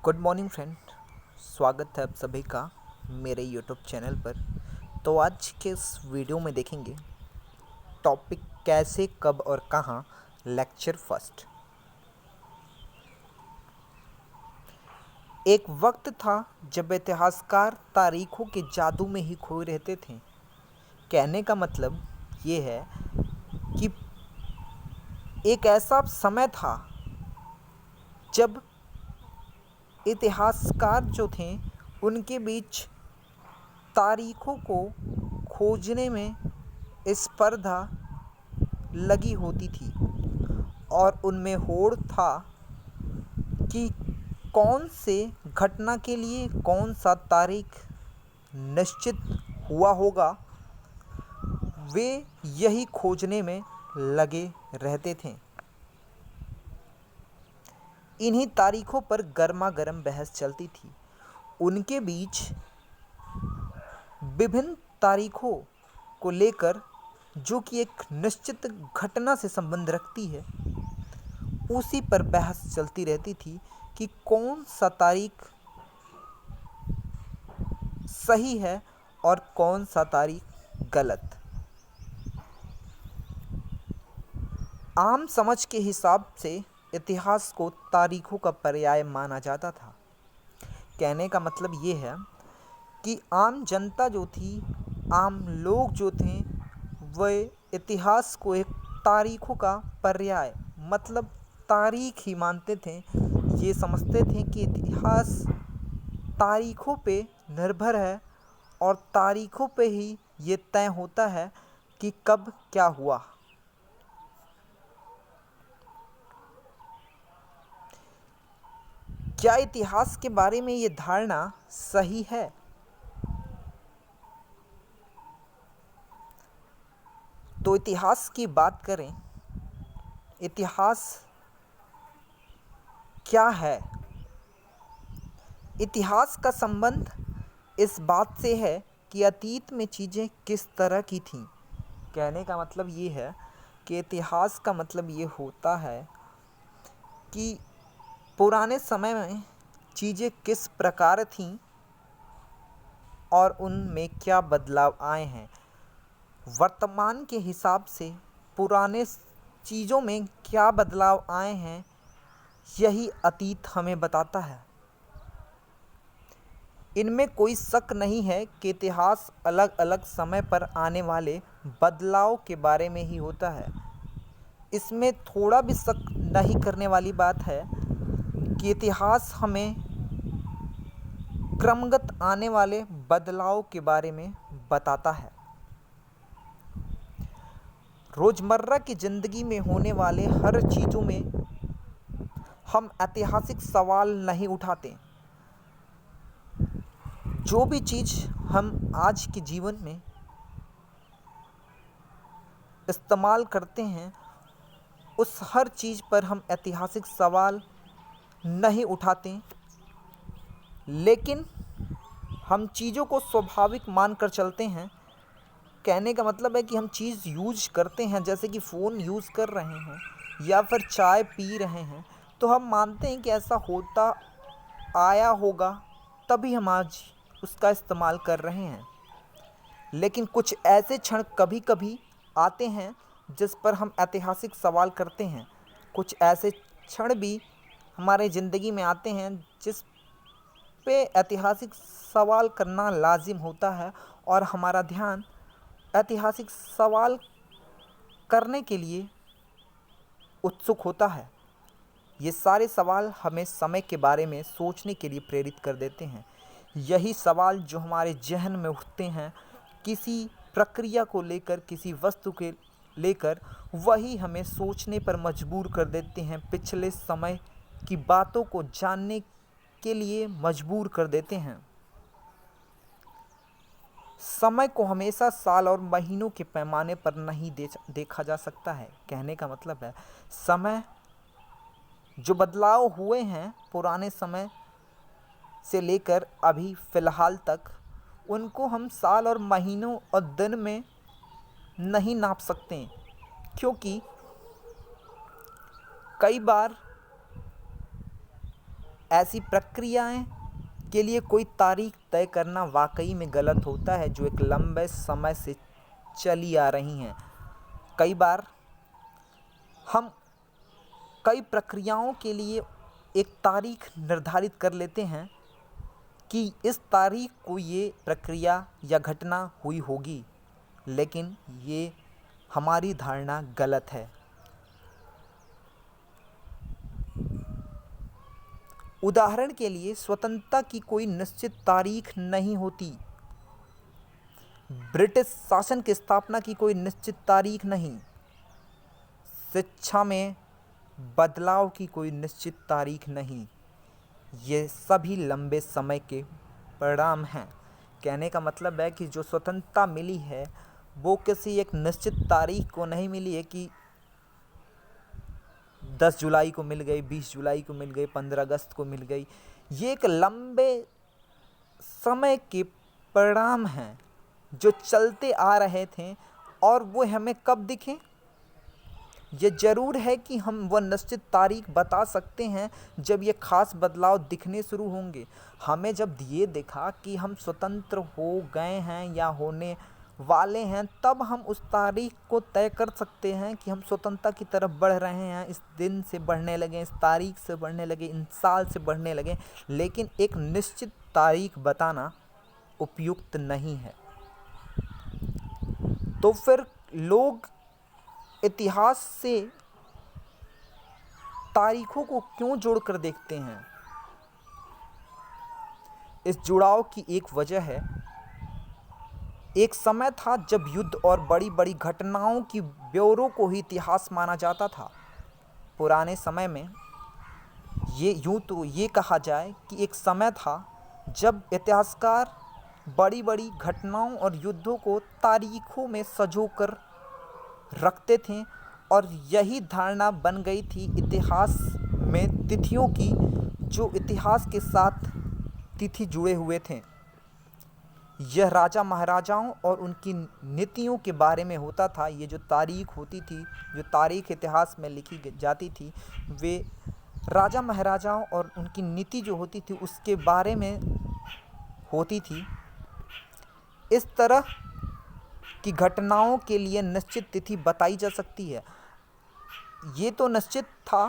Good morning friend. स्वागत है आप सभी का मेरे यूट्यूब चैनल पर। तो आज के इस वीडियो में देखेंगे टॉपिक कैसे कब और कहाँ। Lecture first. एक वक्त था जब इतिहासकार तारीखों के जादू में ही खोए रहते थे। कहने का मतलब ये है कि एक ऐसा समय था जब इतिहासकार जो थे उनके बीच तारीखों को खोजने में स्पर्धा लगी होती थी और उनमें होड़ था कि कौन से घटना के लिए कौन सा तारीख निश्चित हुआ होगा। वे यही खोजने में लगे रहते थे। इन्हीं तारीखों पर गर्मा गर्म बहस चलती थी। उनके बीच विभिन्न तारीखों को लेकर जो कि एक निश्चित घटना से संबंध रखती है, उसी पर बहस चलती रहती थी कि कौन सा तारीख सही है और कौन सा तारीख गलत। आम समझ के हिसाब से इतिहास को तारीखों का पर्याय माना जाता था। कहने का मतलब ये है कि आम जनता जो थी, आम लोग जो थे, वे इतिहास को एक तारीखों का पर्याय मतलब तारीख ही मानते थे। ये समझते थे कि इतिहास तारीखों पे निर्भर है और तारीखों पे ही ये तय होता है कि कब क्या हुआ। क्या इतिहास के बारे में ये धारणा सही है? तो इतिहास की बात करें, इतिहास क्या है? इतिहास का संबंध इस बात से है कि अतीत में चीज़ें किस तरह की थीं। कहने का मतलब ये है कि इतिहास का मतलब ये होता है कि पुराने समय में चीज़ें किस प्रकार थीं और उनमें क्या बदलाव आए हैं। वर्तमान के हिसाब से पुराने चीज़ों में क्या बदलाव आए हैं, यही अतीत हमें बताता है। इनमें कोई शक नहीं है कि इतिहास अलग अलग समय पर आने वाले बदलाव के बारे में ही होता है। इसमें थोड़ा भी शक नहीं करने वाली बात है कि इतिहास हमें क्रमगत आने वाले बदलाव के बारे में बताता है। रोज़मर्रा की ज़िंदगी में होने वाले हर चीज़ों में हम ऐतिहासिक सवाल नहीं उठाते। जो भी चीज़ हम आज के जीवन में इस्तेमाल करते हैं, उस हर चीज़ पर हम ऐतिहासिक सवाल नहीं उठाते, लेकिन हम चीज़ों को स्वाभाविक मानकर चलते हैं। कहने का मतलब है कि हम चीज़ यूज करते हैं, जैसे कि फ़ोन यूज़ कर रहे हैं या फिर चाय पी रहे हैं, तो हम मानते हैं कि ऐसा होता आया होगा, तभी हम आज उसका इस्तेमाल कर रहे हैं। लेकिन कुछ ऐसे क्षण कभी कभी आते हैं जिस पर हम ऐतिहासिक सवाल करते हैं। कुछ ऐसे क्षण भी हमारे ज़िंदगी में आते हैं जिस पे ऐतिहासिक सवाल करना लाजिम होता है और हमारा ध्यान ऐतिहासिक सवाल करने के लिए उत्सुक होता है। ये सारे सवाल हमें समय के बारे में सोचने के लिए प्रेरित कर देते हैं। यही सवाल जो हमारे जहन में उठते हैं किसी प्रक्रिया को लेकर, किसी वस्तु के लेकर, वही हमें सोचने पर मजबूर कर देते हैं, पिछले समय की बातों को जानने के लिए मजबूर कर देते हैं। समय को हमेशा साल और महीनों के पैमाने पर नहीं देखा जा सकता है। कहने का मतलब है समय जो बदलाव हुए हैं पुराने समय से लेकर अभी फ़िलहाल तक, उनको हम साल और महीनों और दिन में नहीं नाप सकते, क्योंकि कई बार ऐसी प्रक्रियाएं के लिए कोई तारीख तय करना वाकई में गलत होता है जो एक लंबे समय से चली आ रही हैं। कई बार हम कई प्रक्रियाओं के लिए एक तारीख निर्धारित कर लेते हैं कि इस तारीख को ये प्रक्रिया या घटना हुई होगी, लेकिन ये हमारी धारणा गलत है। उदाहरण के लिए स्वतंत्रता की कोई निश्चित तारीख नहीं होती, ब्रिटिश शासन की स्थापना की कोई निश्चित तारीख नहीं, शिक्षा में बदलाव की कोई निश्चित तारीख नहीं। ये सभी लंबे समय के परिणाम हैं। कहने का मतलब है कि जो स्वतंत्रता मिली है वो किसी एक निश्चित तारीख को नहीं मिली है कि 10 जुलाई को मिल गई, 20 जुलाई को मिल गई, 15 अगस्त को मिल गई। ये एक लंबे समय के परिणाम हैं जो चलते आ रहे थे और वो हमें कब दिखे। ये ज़रूर है कि हम वह निश्चित तारीख बता सकते हैं जब ये ख़ास बदलाव दिखने शुरू होंगे। हमें जब ये दिखा कि हम स्वतंत्र हो गए हैं या होने वाले हैं, तब हम उस तारीख को तय कर सकते हैं कि हम स्वतंत्रता की तरफ बढ़ रहे हैं, इस दिन से बढ़ने लगे, इस तारीख से बढ़ने लगे, इन साल से बढ़ने लगे। लेकिन एक निश्चित तारीख बताना उपयुक्त नहीं है। तो फिर लोग इतिहास से तारीखों को क्यों जोड़कर देखते हैं? इस जुड़ाव की एक वजह है, एक समय था जब युद्ध और बड़ी बड़ी घटनाओं की ब्यौरों को ही इतिहास माना जाता था। पुराने समय में ये कहा जाए कि एक समय था जब इतिहासकार बड़ी बड़ी घटनाओं और युद्धों को तारीखों में संजोकर रखते थे और यही धारणा बन गई थी इतिहास में तिथियों की, जो इतिहास के साथ तिथि जुड़े हुए थे। यह राजा महाराजाओं और उनकी नीतियों के बारे में होता था। ये जो तारीख होती थी, जो तारीख इतिहास में लिखी जाती थी, वे राजा महाराजाओं और उनकी नीति जो होती थी उसके बारे में होती थी। इस तरह की घटनाओं के लिए निश्चित तिथि बताई जा सकती है। ये तो निश्चित था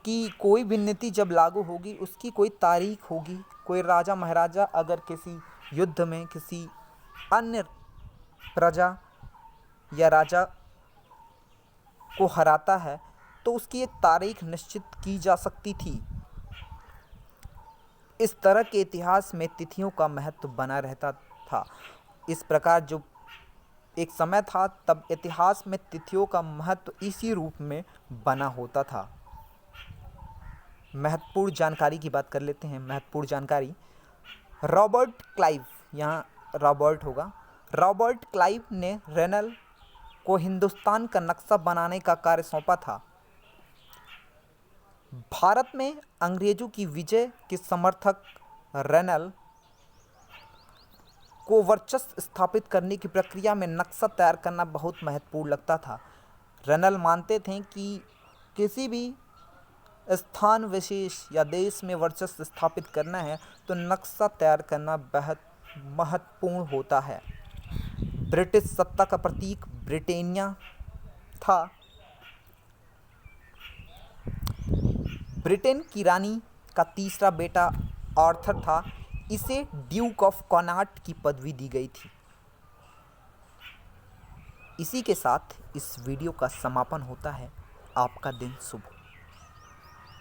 कि कोई भी नीति जब लागू होगी उसकी कोई तारीख होगी। कोई राजा महाराजा अगर किसी युद्ध में किसी अन्य प्रजा या राजा को हराता है तो उसकी एक तारीख निश्चित की जा सकती थी। इस तरह के इतिहास में तिथियों का महत्व बना रहता था। इस प्रकार जो एक समय था तब इतिहास में तिथियों का महत्व इसी रूप में बना होता था। महत्वपूर्ण जानकारी की बात कर लेते हैं। महत्वपूर्ण जानकारी, रॉबर्ट क्लाइव, यहाँ रॉबर्ट होगा, रॉबर्ट क्लाइव ने रेनल को हिंदुस्तान का नक्शा बनाने का कार्य सौंपा था। भारत में अंग्रेजों की विजय के समर्थक रेनल को वर्चस्व स्थापित करने की प्रक्रिया में नक्शा तैयार करना बहुत महत्वपूर्ण लगता था। रेनल मानते थे कि किसी भी स्थान विशेष या देश में वर्चस्व स्थापित करना है तो नक्शा तैयार करना बेहद महत्वपूर्ण होता है। ब्रिटिश सत्ता का प्रतीक ब्रिटेनिया था। ब्रिटेन की रानी का तीसरा बेटा आर्थर था। इसे ड्यूक ऑफ कॉनाट की पदवी दी गई थी। इसी के साथ इस वीडियो का समापन होता है। आपका दिन शुभ हो।